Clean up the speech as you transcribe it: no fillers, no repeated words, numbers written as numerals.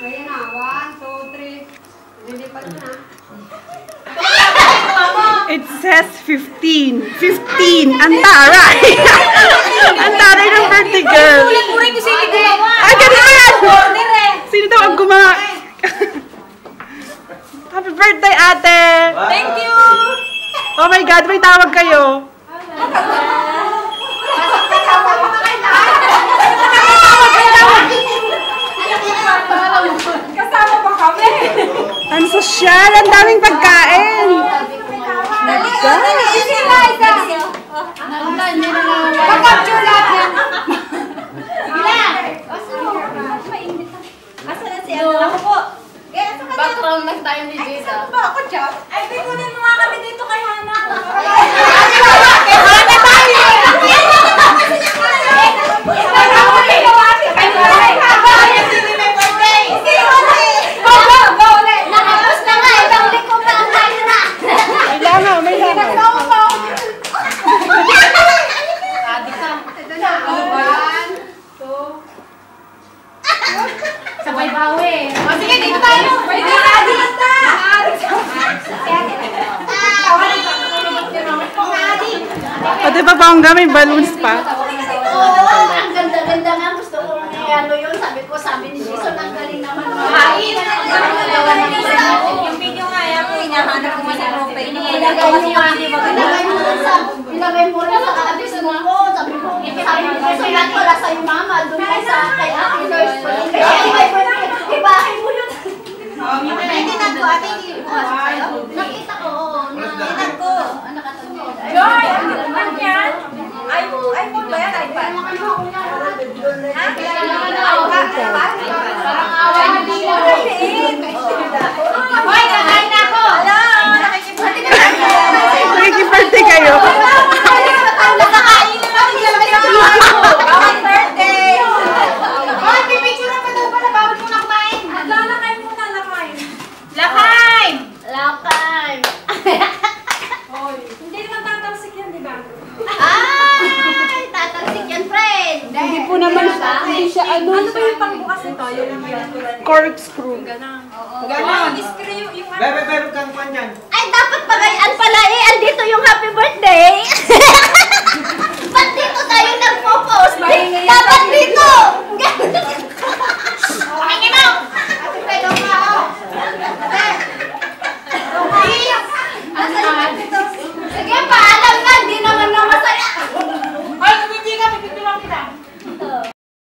Kaya na, 1, 2, 3. Lilipat na. It says 15. 15! Ang taray! Ang taray ng birthday girl! Ulit-ulit ko sino gumawa! Ay, ganito yan! Sino daw ang gumawa? Happy birthday, ate! Thank you! Oh my God, may tawag kayo. Kasama ba kami? Ang sosyal, ang daming pagkain. Pag-capture natin. Ako po. Background lang tayo ni Jada. Ba ako dyan? Ay, bikunin mo nga kami dito kay Hana. Sabay bawi. O sige, dito tayo. Pwede na, dito na. O, diba bongga, may balloons pa? Oo, ang ganda-ganda nga. Gusto ko ano yun. Sabi ni Jason, ang galing naman. Yung video nga yan, hinahanap ko sa profile. Ilagay mo rin sa kabis mo ko. Sabi ko, Jason, yan pala sa'yo mama. Doon ka sa kay Ate Nurse. Ibahin mo yun. Tinag ko, ate, hindi ko. Nakita ko. Tinag ko. Joy! Ano yan? iPhone ba yan? iPad? Parang away na dito. Hoy, kakain na ako! Nakikiparte kayo. Nakakain na natin yung Happy birthday! Hoy, pipicture na pa daw pala. Bawal muna kumain. Lakay muna, lakay. Lakay! Lakay. Hindi naman tatalsik yan, di ba? Ay, tatalsik yan, friend. Hindi po naman, hindi siya ano. Ano ba yung pangbukas nito? Yung Corkscrew. ganon. Ganon. Screw yung ano. Bebe, meron kang kwan yan. Ay, dapat pagayan pala eh. Andito yung happy birthday. Ba't dito tayo nagpo-post? Dapat dito.